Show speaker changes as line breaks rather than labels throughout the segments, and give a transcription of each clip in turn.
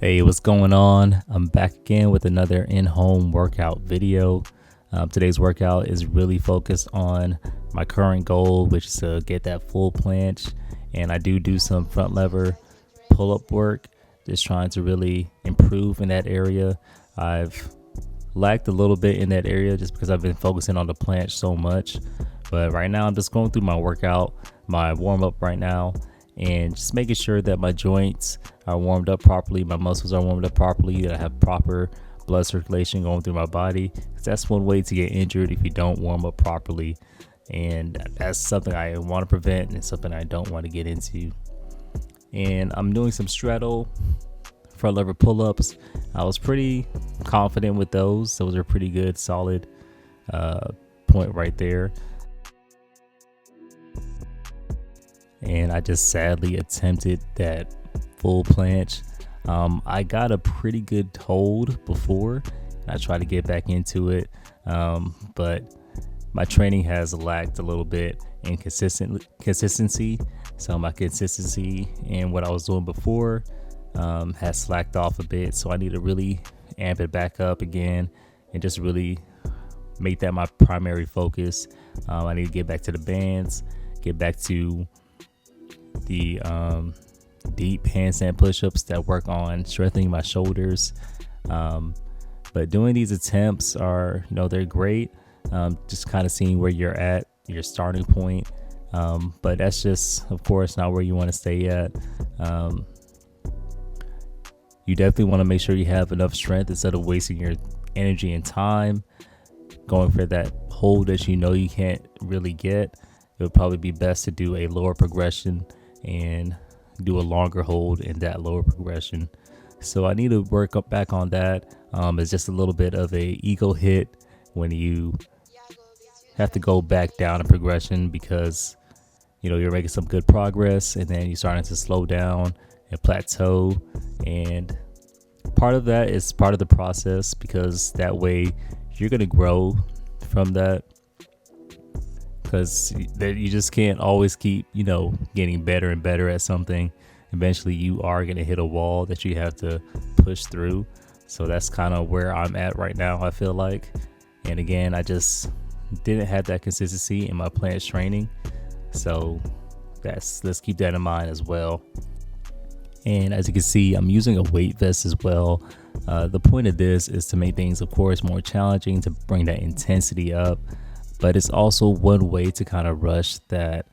Hey, what's going on? I'm back again with another in-home workout video. Today's workout is really focused on my current goal, which is to get that full planche. And I do some front lever pull-up work, just trying to really improve in that area. I've lacked a little bit in that area just because I've been focusing on the planche so much. But right now I'm just going through my workout, my warm-up right now, and just making sure that my joints are warmed up properly, my muscles are warmed up properly, that I have proper blood circulation going through my body. 'Cause that's one way to get injured if you don't warm up properly, and that's something I want to prevent and something I don't want to get into. And I'm doing some straddle front lever pull-ups. I was pretty confident with those. Those are pretty good, solid point right there. And I just sadly attempted that full planche. I got a pretty good hold before. I tried to get back into it, but my training has lacked a little bit in consistency. So my consistency and what I was doing before has slacked off a bit. So I need to really amp it back up again and just really make that my primary focus. I need to get back to the bands, get back to the deep handstand push-ups that work on strengthening my shoulders. But doing these attempts are, they're great. Just kind of seeing where you're at, your starting point. But that's just, of course, not where you want to stay at. You definitely want to make sure you have enough strength instead of wasting your energy and time going for that hold that you can't really get. It would probably be best to do a lower progression and do a longer hold in that lower progression. So I need to work up back on that. It's just a little bit of a ego hit when you have to go back down in progression because you're making some good progress and then you're starting to slow down and plateau. And part of that is part of the process because that way you're going to grow from that. Because you just can't always keep, getting better and better at something. Eventually, you are going to hit a wall that you have to push through. So that's kind of where I'm at right now, I feel like. And again, I just didn't have that consistency in my planche training. So let's keep that in mind as well. And as you can see, I'm using a weight vest as well. The point of this is to make things, of course, more challenging, to bring that intensity up. But it's also one way to kind of rush that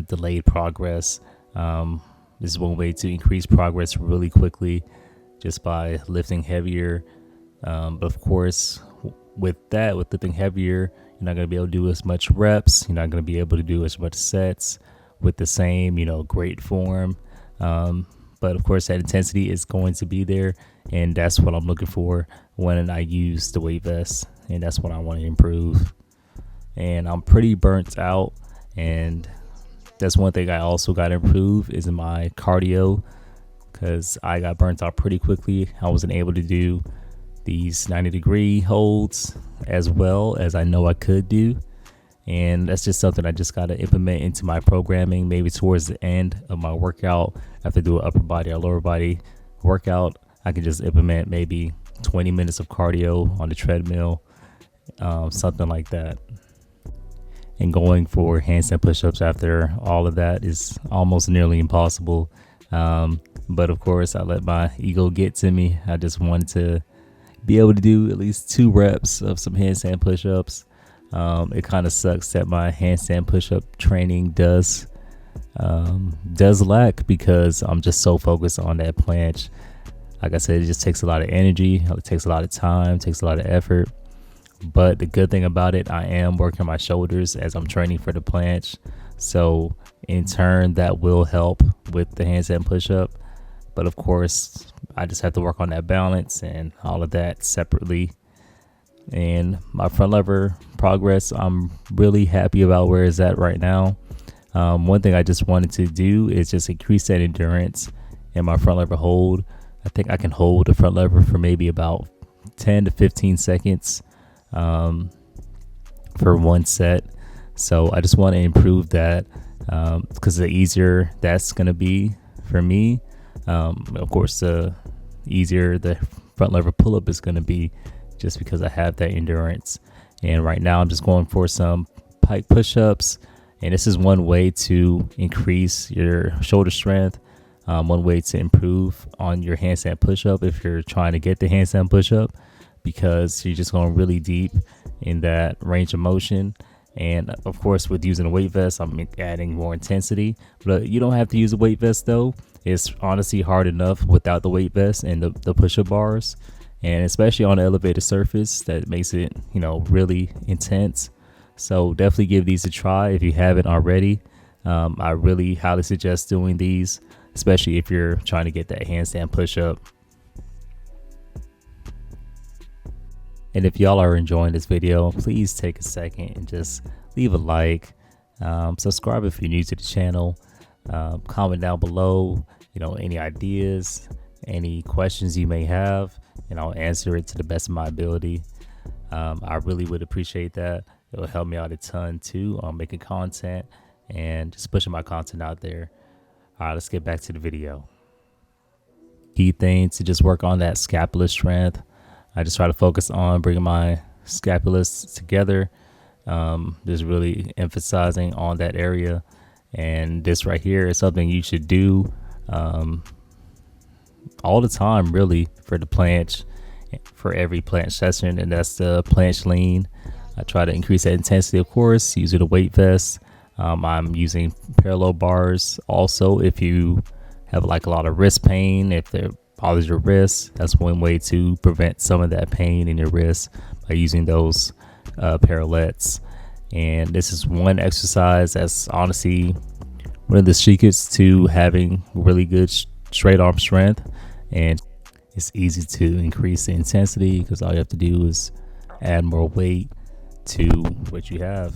delayed progress. This is one way to increase progress really quickly just by lifting heavier. But of course, with lifting heavier, you're not going to be able to do as much reps. You're not going to be able to do as much sets with the same, great form. But of course, that intensity is going to be there. And that's what I'm looking for when I use the weight vest. And that's what I want to improve. And I'm pretty burnt out, and that's one thing I also got to improve is in my cardio, because I got burnt out pretty quickly. I wasn't able to do these 90-degree holds as well as I know I could do, and that's just something I just got to implement into my programming. Maybe towards the end of my workout, after I do an upper body or lower body workout, I can just implement maybe 20 minutes of cardio on the treadmill, something like that. And going for handstand push-ups after all of that is almost nearly impossible. But of course, I let my ego get to me. I just wanted to be able to do at least 2 reps of some handstand push-ups. It kind of sucks that my handstand push-up training does lack because I'm just so focused on that planche. Like I said, it just takes a lot of energy. It takes a lot of time, takes a lot of effort. But the good thing about it, I am working my shoulders as I'm training for the planche. So in turn, that will help with the handstand push-up. But of course, I just have to work on that balance and all of that separately. And my front lever progress, I'm really happy about where it's at right now. One thing I just wanted to do is just increase that endurance in my front lever hold. I think I can hold the front lever for maybe about 10 to 15 seconds. For one set. So I just want to improve that because the easier that's going to be for me, of course, the easier the front lever pull-up is going to be, just because I have that endurance. And right now I'm just going for some pike push-ups, and this is one way to increase your shoulder strength, one way to improve on your handstand push-up if you're trying to get the handstand push-up, because you're just going really deep in that range of motion. And of course, with using a weight vest, I'm adding more intensity. But you don't have to use a weight vest though. It's honestly hard enough without the weight vest and the push-up bars, and especially on an elevated surface, that makes it, you know, really intense. So definitely give these a try if you haven't already. I really highly suggest doing these, especially if you're trying to get that handstand push-up. And if y'all are enjoying this video, please take a second and just leave a like, subscribe if you're new to the channel, comment down below, you know, any ideas, any questions you may have, and I'll answer it to the best of my ability. I really would appreciate that. It will help me out a ton too on making content and just pushing my content out there. All right, let's get back to the video. Key thing to just work on that scapular strength. I just try to focus on bringing my scapulas together, just really emphasizing on that area. And this right here is something you should do all the time, really, for the planche, for every planche session, and that's the planche lean. I try to increase that intensity, of course, using a weight vest. I'm using parallel bars also if you have like a lot of wrist pain, if they're bothers your wrist. That's one way to prevent some of that pain in your wrist, by using those parallettes. And this is one exercise that's honestly one of the secrets to having really good straight arm strength. And it's easy to increase the intensity because all you have to do is add more weight to what you have.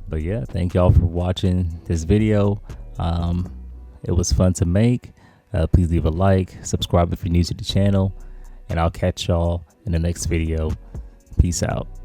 But yeah, thank y'all for watching this video. It was fun to make. Please leave a like, subscribe if you're new to the channel, and I'll catch y'all in the next video. Peace out.